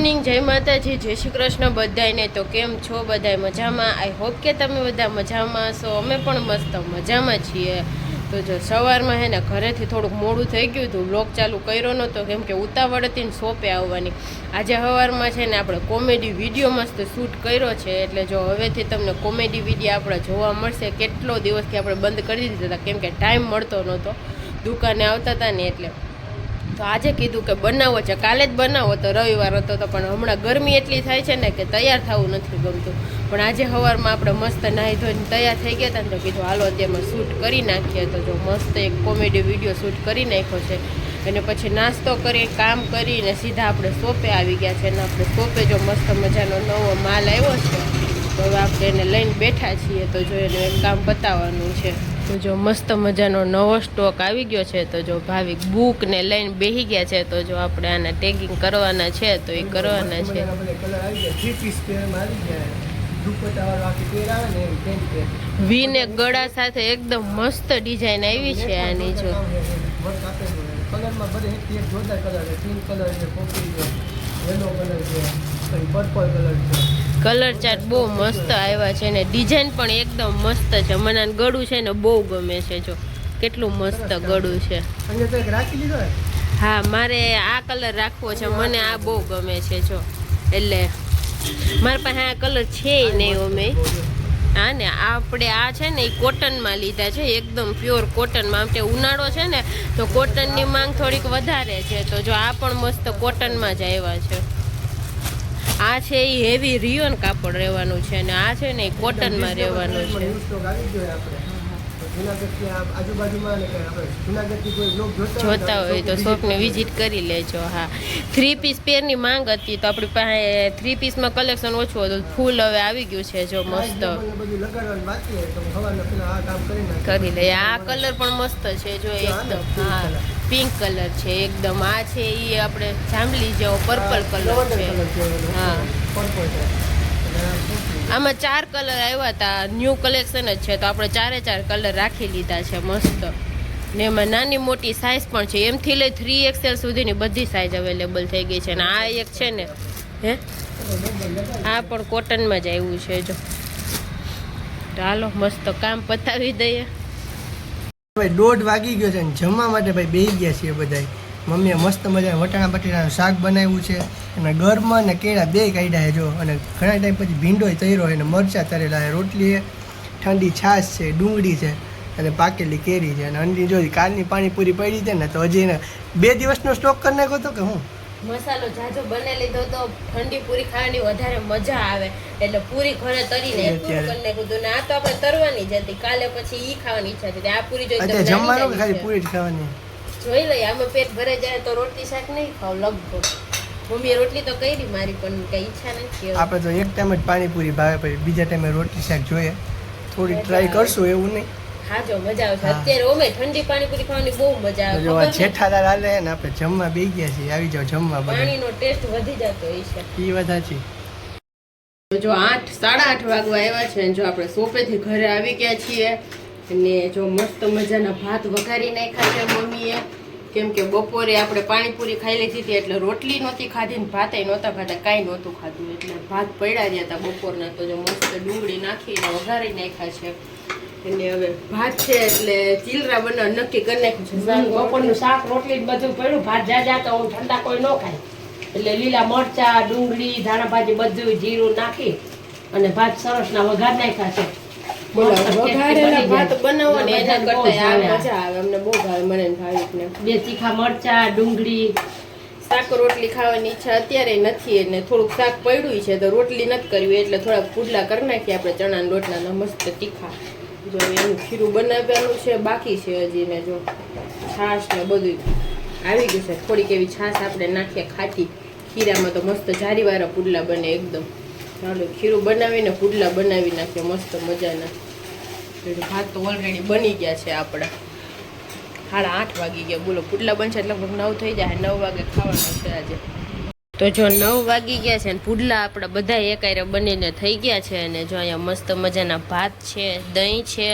Morning, જય માતાજી, જય શ્રી કૃષ્ણ બધાને। તો કેમ છો બધાય? મજામાં? આઈ હોપ કે તમે બધા મજામાં છો। અમે પણ મસ્ત મજામાં છીએ। તો જો સવારમાં હે ને ઘરેથી થોડુંક મોડું થઈ ગયું હતું, વ્લોગ ચાલુ કર્યો નહોતો કેમ કે ઉતાવળ હતી ને શોપે આવવાની। આજે સવારમાં છે ને આપણે કોમેડી વિડીયો મસ્ત શૂટ કર્યો છે, એટલે જો હવેથી તમને કોમેડી વિડીયો આપણે જોવા મળશે। કેટલો દિવસથી આપણે બંધ કરી દીધા હતા કેમ કે ટાઈમ મળતો નહોતો, દુકાને આવતા હતા ને એટલે। તો આજે કીધું કે બનાવો છે, કાલે જ બનાવો તો રવિવાર હતો તો પણ હમણાં ગરમી એટલી થાય છે ને કે તૈયાર થવું નથી ગમતું। પણ આજે સવારમાં આપણે મસ્ત નાહી ધોઈને તૈયાર થઈ ગયા હતા ને તો કીધું હાલો અત્યારમાં શૂટ કરી નાખીએ। તો જો મસ્ત એક કોમેડી વિડીયો શૂટ કરી નાખ્યો છે, અને પછી નાસ્તો કરી કામ કરીને સીધા આપણે શોપે આવી ગયા છે। અને આપણે શોપે જો મસ્ત મજાનો નવો માલ આવ્યો છે, તો હવે આપણે એને લઈને બેઠા છીએ। તો જો એનું એક કામ પતાવવાનું છે। તો જો મસ્ત મજાનો નવો સ્ટોક આવી ગયો છે, તો જો ભાવિક બુક ને લઈને બેસી ગયા છે। તો જો આપણે આના ટેગિંગ કરવાના છે તો એ કરવાના છે। વી ને ગળા સાથે એકદમ મસ્ત ડિઝાઇન આવી છે આની। જો કલર ચાર્ટ બહુ મસ્ત આવ્યા છે ને ડિઝાઇન પણ એકદમ મસ્ત છે। મને ગળું છે ને બહુ ગમે છે, જો કેટલું મસ્ત ગળું છે। હા, મારે આ કલર રાખવો છે, મને આ બહુ ગમે છે જો, એટલે મારા પાસે આ કલર છે નહીં। અમે હા ને આપણે આ છે ને એ કોટનમાં લીધા છે, એકદમ પ્યોર કોટનમાં। આમ કે ઉનાળો છે ને તો કોટનની માંગ થોડીક વધારે છે, તો જો આ પણ મસ્ત કોટનમાં જ આવ્યા છે। આ છે એ હેવી રિયોન કાપડ રહેવાનું છે, અને આ છે ને એ કોટનમાં રહેવાનું છે। જોતા હોય તો શોપને વિઝિટ કરી લેજો। હા, 3 પીસ પેરની માંગ હતી તો આપણી પાસે 3 પીસમાં કલેક્શન ઓછું હતું, ફૂલ હવે આવી ગયું છે। જો મસ્ત કરી લે। આ કલર પણ મસ્ત છે જો, એકદમ હા પિંક કલર છે એકદમ। આ છે એ આપણે જાંબલી જેવો પર્પલ કલર છે। હા, આમાં 4 કલર આવ્યા હતા, ન્યૂ કલેક્શન જ છે તો આપણે 4 કલર રાખી લીધા છે મસ્ત। ને એમાં નાની મોટી સાઇઝ પણ છે, એમથી લઈ 3XL સુધીની બધી સાઇઝ અવેલેબલ થઈ ગઈ છે। અને આ એક છે ને હે આ પણ કોટનમાં જ આવ્યું છે જો। ચાલો મસ્ત કામ પતાવી દઈએ। ભાઈ 1:30 વાગી ગયો છે ને જમવા માટે ભાઈ બેસી ગયા છીએ બધા। મમ્મીએ મસ્ત મજા વટાણા બટેટાનું શાક બનાવ્યું છે, અને ગરમાં ને કેળા બે કાઢ્યા છે જો, અને ઘણા ટાઈમ પછી ભીંડોય તૈરો છે ને મરચાં તરેલા છે, રોટલી છે, ઠંડી છાશ છે, ડુંગળી છે અને પાકેલી કેરી છે। અને અંડી જોઈ કાલની પાણીપુરી પડી છે ને તો હજી એને 2 દિવસનો સ્ટોક કરી નાખ્યો હતો કે હું મસાલો જાજો બને લીધો તો ઠંડી પૂરી ખાવાની વધારે મજા આવે, એટલે પૂરી ઘરે તરીને કરી નાખ્યું। ને આ તો આપણે તરવાની જ હતી, કાલે પછી ઈ ખાવાની ઈચ્છા હતી। આ પૂરી જોઈ જમવાનું ખાલી પૂરી જ ખાવાની જોઈ લઈએ, આમાં પેટ ભરાઈ જાય તો રોટલી શાક નહીં ખાવ લગભગ। મમ્મીએ રોટલી તો કરી મારી, પણ કઈ ઈચ્છા નથી। આપણે તો એક ટાઈમ જ પાણીપુરી ભાવે, પછી બીજા ટાઈમે રોટલી શાક જોઈએ, થોડી ટ્રાય કરશું એવું નહીં। હા જો મજા આવશે। અત્યારે ઓમે ઠંડી પાણીપુરી ખાવાની બહુ મજા આવે। જો જેઠાલાલ આલે ને આપણે જમવા બેસી ગયા છીએ, આવી જાવ જમવા। પાણીનો ટેસ્ટ વધી જતો હોય છે, ઈ વાત સાચી। જો 8 સાડા 8 વાગવા આવ્યા છે, જો આપણે શોપેથી ઘરે આવી ગયા છીએ। અને જો મસ્ત મજાના ભાત વઘારી નાખ્યા છે મમ્મીએ, કેમ કે બપોરે આપણે પાણીપુરી ખાઈ લીધી હતી એટલે રોટલી નહોતી ખાધી ને ભાતે નહોતા ખાધા, કાંઈ નહોતું ખાધું, એટલે ભાત પડ્યા રહ્યા હતા બપોરના। તો જો મસ્ત ડુંગળી નાખીને વઘારી નાખ્યા છે, અને હવે ભાત છે એટલે ચીલરા બનાવ નક્કી કરી નાખ્યું છે। બપોરનું શાક રોટલી બધું પડ્યું, ભાત જાજા તો હું ઠંડા કોઈ ન ખાય, એટલે લીલા મરચા ડુંગળી ધાણા ભાજી બધું જીરું નાખી અને ભાત સરસના વઘાર નાખ્યા છે। વઘારેલા ભાત બનાવવાની એના કરતા આ મજા આવે, અમને બહુ ભાવે મને ભાવિકને। 2 તીખા મરચા ડુંગળી શાક રોટલી ખાવાની ઈચ્છા અત્યારે નથી, એટલે થોડુંક શાક પડ્યું છે તો રોટલી નથી કરવી, એટલે થોડાક પુડલા કરી નાખીએ આપણે ચણાના રોટલાના મસ્ત તીખા। જો એનું ખીરું બનાવવાનું છે બાકી છે હજી, ને જો છાશ ને બધું આવી ગયું છે। થોડીક એવી છાશ આપણે નાખીએ ખાટી ખીરામાં, તો મસ્ત જારીવાળા પુડલા બને એકદમ। ચાલો ખીરું બનાવીને પુડલા બનાવી નાખીએ મસ્ત મજાના। ભાત તો ઓલરેડી બની ગયા છે આપણા, 8:30 વાગી ગયા, બોલો પુડલા બનશે એટલે લગભગ 9 થઈ જાય, 9 વાગે ખાવાનું છે આજે। તો જો 9 વાગી ગયા છે ને પુડલા આપણા બધા એકાયરે બનીને થઈ ગયા છે। અને જો અહીંયા મસ્ત મજાના ભાત છે, દહીં છે,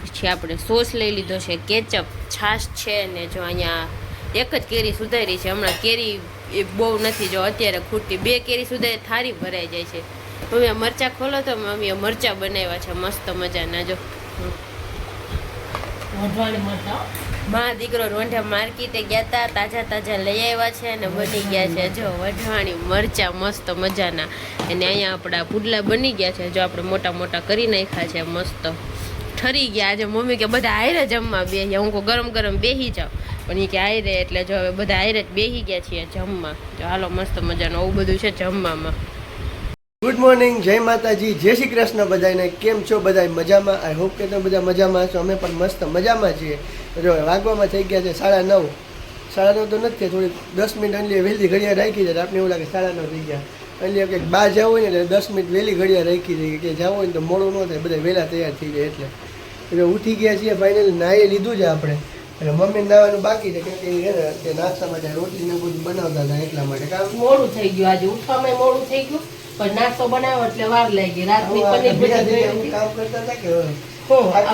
પછી આપણે સોસ લઈ લીધો છે, કેચઅપ છાશ છે, ને જો અહીંયા એક જ કેરી સુધારી છે હમણાં. કેરી એ બહુ નથી, જો અત્યારે ખૂટતી 2 કેરી સુધારી થારી ભરાઈ જાય છે. મમ્મી મરચાં ખોલો તો મમ્મીએ મરચાં બનાવ્યા છે મસ્ત મજાના. જો વઢવાણી મરચાં મા દીકરો રોંઢા માર્કેટે ગયા હતા, તાજા તાજા લઈ આવ્યા છે અને બની ગયા છે જો વઢવાણી મરચાં મસ્ત મજાના. અને અહીંયા આપણા પુડલા બની ગયા છે, જો આપણે મોટા મોટા કરી નાખ્યા છે મસ્ત ઠરી ગયા. આજે મમ્મી કે બધા આયરે જમવા બેસી, હું કહું ગરમ ગરમ બેસી જાઉં, પણ એ કે આયરે, એટલે જો હવે બધા આયરે જ બેસી ગયા છીએ જમવા. જો હાલો મસ્ત મજાનું આવું બધું છે જમવામાં. ગુડ મોર્નિંગ, જય માતાજી, જય શ્રી કૃષ્ણ બધાને. કેમ છો બધા? મજામાં? આઈ હોપ કે તમે બધા મજામાં છો. અમે પણ મસ્ત મજામાં છીએ. જો વાગવામાં થઈ ગયા છે 9:30. 9:30 તો નથી, થોડી 10 મિનિટ એટલે વહેલી ઘડિયાળ રાખી છે. આપણે એવું લાગે 9:30 થઈ ગયા. એટલે કંઈક બહાર જવું હોય ને એટલે 10 મિનિટ વહેલી ઘડિયાળ રાખી છે કે જવું હોય ને તો મોડું ન થાય, બધા વહેલા તૈયાર થઈ જાય. એટલે ઉઠી ગયા છીએ ફાઇનલી, નાહી લીધું છે આપણે. એટલે મમ્મી નાવાનું બાકી છે કે નાસ્તા માટે રોટલી ને બધું બનાવતા હતા એટલા માટે. કારણ મોડું થઈ ગયું, આજે ઉઠવામાં મોડું થઈ ગયું, પણ નાસ્તો બનાવ્યો એટલે વાર લાગી. રાતની પનીર ભુજી કામ કરતા હતા કે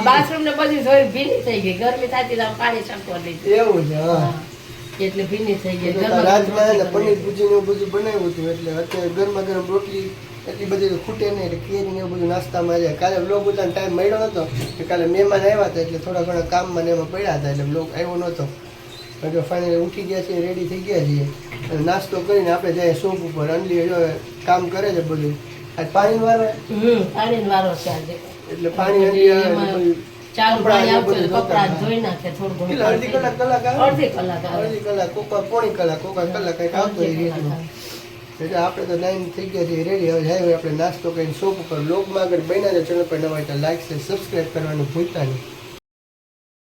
બાથરૂમ ને બધું ધોઈ ભીની થઈ ગઈ, ગરમી થતી તો પાણી છાંટવા લઈ એવું છે. હા, એટલે ભીની થઈ ગઈ. રાતના પનીર ભુજી ને બધું બનાવ્યું હતું, એટલે અત્યારે ગરમા ગરમ રોટલી એટલી બધી તો ખૂટે નહીં, એટલે કેરી ને એવું બધું નાસ્તામાં જાય. કાલે બ્લોગ ઉતારવાનો ટાઈમ મળ્યો નતો, કે કાલે મહેમાન આવ્યા હતા એટલે થોડા ઘણા કામમાં ને એમાં પડ્યા હતા, એટલે બ્લોગ આવ્યો નહોતો. જો ફાઇનલી ઉઠી ગયા છીએ, રેડી થઈ ગયા છીએ, અને નાસ્તો કરીને આપણે જઈએ શોપ ઉપર. અંજલી જો કામ કરે છે બધું. આજ પાણીનો વારો, પાણીનો વારો છે આજે, એટલે પાણી ચાલુ પાણી આવતું કપડા ધોઈ નાખે થોડું ઘણું. અડધી કલાક અડધી કલાક કોકા પોણી કલાક કોકા કલાક કંઈક આવતો એ રીતનું. એટલે આપણે તો 9 થઈ ગયા છીએ રેડી. હવે જાય આપણે નાસ્તો કરીને શોપ ઉપર. બ્લોગમાં આગળ બન્યા છે, ચેનલ પર નવા એટલે લાઈક છે, સબસ્ક્રાઈબ કરવાનું ભૂલતા નહીં.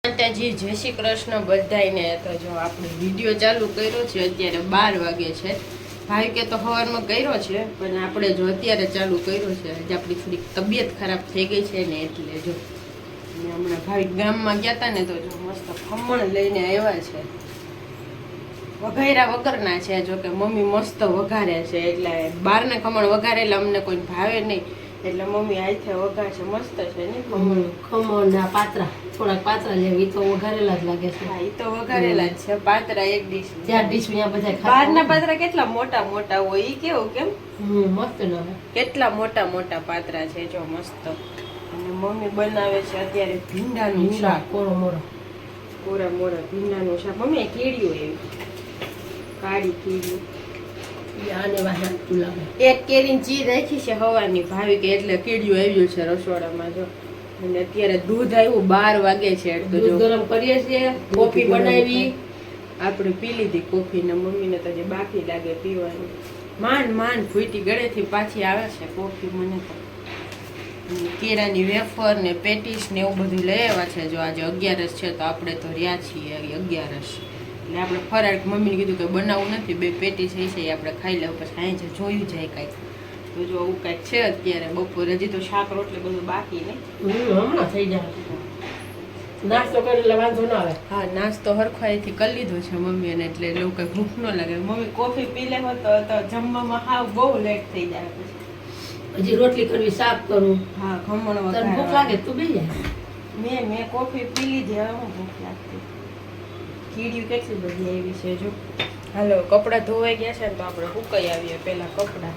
માતાજી, જય શ્રી કૃષ્ણ બધાયને. તો જો આપણે વિડીયો ચાલુ કર્યો છે, અત્યારે 12 વાગે છે. ભાઈ કે તો સવારમાં કર્યો છે, પણ આપણે જો અત્યારે ચાલુ કર્યો છે. આજે આપણી થોડીક તબિયત ખરાબ થઈ ગઈ છે ને, એટલે જો હમણાં ભાઈ ગામમાં ગયા હતા ને, તો જો મસ્ત ખમણ લઈને આવ્યા છે. વઘાર્યા વગરના છે, જો કે મમ્મી મસ્ત વઘારે છે, એટલે બહારના ખમણ વઘારેલા અમને કોઈ ભાવે નહીં, એટલે મમ્મી આઈથે વઘાર છે. મસ્ત છે ને ખમણ ના પાત્રા, થોડાક પાત્રા લેવી તો વઘારેલા જ લાગે છે. હા, ઈ તો વઘારેલા જ છે. પાત્રા એક ડીશ, 4 ડીશ અહીંયા બધા બહારના પાત્રા કેટલા મોટા મોટા હોય, ઈ કેવું કેમ મસ્ત ન હોય, કેટલા મોટા મોટા પાત્રા છે જો મસ્ત. અને મમ્મી બનાવે છે અત્યારે ભીંડાનું શાક, કોરો મોરો કોરા મોરા ભીંડાનું શાક. મમ્મી કેળિયું એવી કાળી કેળિયું, આને વાહન લાગે. એક કેરીની ચી રાખી છે હવાની ભાવી કે, એટલે કેળિયું આવ્યું છે રસોડામાં જો. અને અત્યારે દૂધ આવ્યું 12 વાગે છે, એટલે દૂધ જો ગરમ કરીએ છીએ, કોફી બનાવી, આપણે પી લીધી કોફી ને મમ્મીને તો જે બાકી લાગે પીવાની. માંડ ફૂટી ગળેથી પાછી આવે છે કોફી. મને તો કેળાની વેફર ને પેટીસ ને એવું બધું લઈ આવ્યા છે. જો આજે 11 છે, તો આપણે તો રહ્યા છીએ 11, એટલે આપણે ફરાળ મમ્મીને કીધું કે બનાવવું નથી, 2 પેટીસ છે એ આપણે ખાઈ લેવું, પછી અહીં જોયું જાય કાંઈક. તો જો આવું કાંઈક છે અત્યારે બપોરે. હજી તો શાક રોટલી બધું બાકી નહીં, હમણાં થઈ જાય. નાસ્તો કરી એટલે વાંધો ના આવે. હા, નાસ્તો હરખાઈથી કરી લીધો છે મમ્મી એને, એટલે એવું કંઈ ભૂખ ન લાગે. મમ્મી કોફી પી લે તો જમવામાં હાવ બહુ લેટ થઈ જાય. પછી હજી રોટલી કરવી, શાક કરવું. હા, ખમણ તને ભૂખ લાગે તું બી જાય. મેં કોફી પી લીધી, હવે હું ભૂખ લાગતી. કીડીયું કેટલી બધી આવી છે જો. હાલો, કપડાં ધોવાઈ ગયા છે ને, તો આપણે સુકાઈ આવીએ પહેલા કપડાં.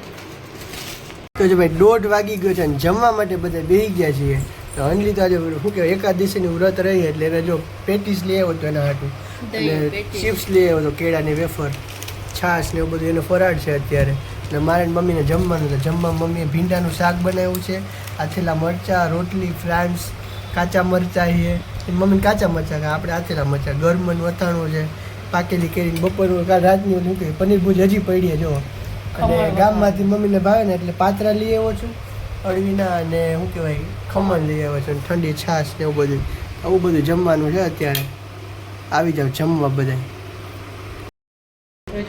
તો જો ભાઈ 1:30 વાગી ગયો છે, અને જમવા માટે બધા બેસી ગયા છીએ. તો અંજલી તો આજે શું કહેવાય એકાદશીની વ્રત રહી, એટલે એને જો પેટીસ લઈ આવ્યો હતો એના હાટું, અને ચિપ્સ લઈ આવ્યો હતો, કેળાની વેફર, છાશ ને એવું બધું એનો ફરાળ છે અત્યારે. અને મારે મમ્મીને જમવાનું છે. જમવા મમ્મીએ ભીંડાનું શાક બનાવ્યું છે, આથેલા મરચાં, રોટલી, ફ્રાન્સ, કાચા મરચાં છે. મમ્મીને કાચા મરચાં, આપણે આથેલા મરચાં, ગરમનું વથાણું છે, પાકેલી કેરી, બપોરનું કાલ રાતની શું કહેવાય પનીર ભુજી હજી પડી જો. અને ગામમાંથી મમ્મીને ભાવે ને એટલે પાત્રા લઈ આવ્યો છું અળવીના, અને શું કહેવાય ખમણ લઈ આવ્યો છું, ઠંડી છાશ ને એવું બધું. આવું બધું જમવાનું છે અત્યારે. આવી જાવ જમવા બધા.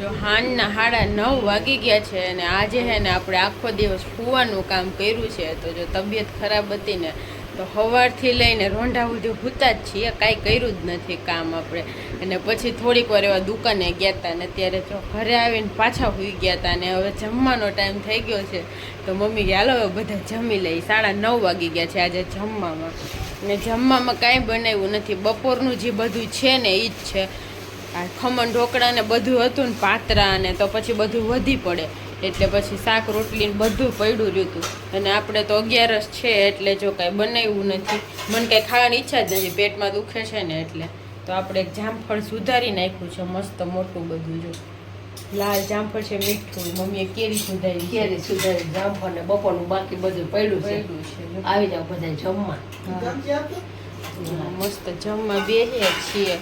જો હાંજના 9:30 વાગી ગયા છે, અને આજે હે ને આપણે આખો દિવસ ફૂવાનું કામ કર્યું છે. તો જો તબિયત ખરાબ હતી ને, તો સવારથી લઈને રોંઢા સુધી સૂતા જ છીએ, કાંઈ કર્યું જ નથી કામ આપણે. અને પછી થોડીક વાર એવા દુકાને ગયા હતા, ને અત્યારે જો ઘરે આવીને પાછા સૂઈ ગયા હતા. અને હવે જમવાનો ટાઈમ થઈ ગયો છે, તો મમ્મી કે હાલો હવે બધા જમી લઈ. 9:30 વાગી ગયા છે આજે જમવામાં. અને જમવામાં કાંઈ બનાવ્યું નથી, બપોરનું જે બધું છે ને એ જ છે. આ ખમણ ઢોકળા ને બધું હતું ને પાતરા ને તો પછી બધું વધી પડે એટલે પછી શાક રોટલી ને બધું પડ્યું રહ્યું હતું. અને આપણે તો 11 છે એટલે જો કાંઈ બનાવ્યું નથી. મને કાંઈ ખાવાની ઈચ્છા જ નથી, પેટમાં દુખે છે ને એટલે. તો આપણે એક જામફળ સુધારી નાખ્યું છે મસ્ત મોટું બધું. જો લાલ જામફળ છે, મીઠું. મમ્મીએ કેરી સુધારી છે. કેરી સુધારી, જામફળ ને બપોરનું બાકી બધું પડ્યું છે. જો. આવી જાવ બધા જમવા. મસ્ત જમવા બેસીએ છીએ.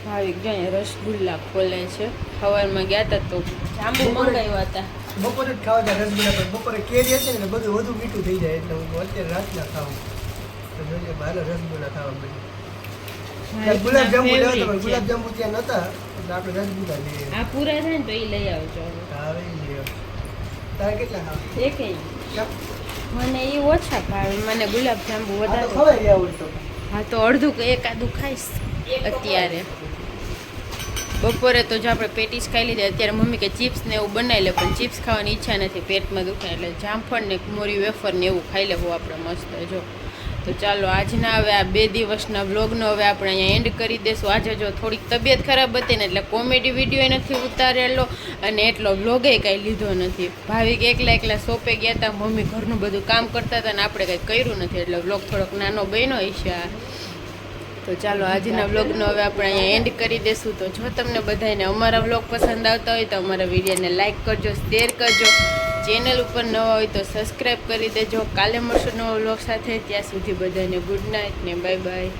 ભાવિક જો અહીંયા રસગુલ્લા ખોલે છે. સવારમાં ગયા હતા તો જાંબુ મંગાવ્યા હતા. બપોરે જ ખાવા હતા રસગુલ્લા, પણ બપોરે કેરી હતી ને એટલે બધું વધુ મીઠું થઈ જાય એટલે હું અત્યારે રાતના ખાઉં. તો જોઈએ મારે રસગુલ્લા ખાવા પડે. ગુલાબજાંબુ લેવા હતા પણ ગુલાબજાંબુ ત્યાં નતા એટલે આપણે રસગુલ્લા લઈએ. આ પૂરા થાય ને તો એ લઈ આવજો. હવે લઈએ. તારે કેટલા ખાવા? એક કેમ? મને એ ઓછા ભાવે, મને ગુલાબજાંબુ આ તો વધારે. ખવાઈ ગયા ઉલટો. હા તો અડધું કે એકાદું ખાઈશ અત્યારે. બપોરે તો જો આપણે પેટીસ ખાઈ લીધી. અત્યારે મમ્મી કે ચિપ્સ ને એવું બનાવી લે, પણ ચિપ્સ ખાવાની ઈચ્છા નથી, પેટમાં દુખાય એટલે જામફળ ને મોરી વેફર ને એવું ખાઈ લેવું આપણે મસ્ત. જો તો ચાલો આજના હવે આ 2 દિવસના વ્લોગનો હવે આપણે અહીંયા એન્ડ કરી દઈશું. આજે જો થોડીક તબિયત ખરાબ હતી ને એટલે કોમેડી વિડીયો નથી ઉતારેલો અને એટલો વ્લોગે કાંઈ લીધો નથી. ભાવિક એકલા શોપે ગયા હતા, મમ્મી ઘરનું બધું કામ કરતા હતા ને આપણે કંઈ કર્યું નથી એટલે વ્લોગ થોડોક નાનો બન્યો હશે આ. તો ચાલો આજના વ્લોગનો હવે આપણે અહીંયા એન્ડ કરી દઈશું. તો જો તમને બધાને અમારા વ્લોગ પસંદ આવતા હોય તો અમારા વિડીયોને લાઇક કરજો, શેર કરજો. ચેનલ ઉપર નવા હોય તો સબસ્ક્રાઈબ કરી દેજો. કાલે મળશું નવા વ્લોગ સાથે. ત્યાં સુધી બધાને ગુડ નાઇટ ને બાય બાય.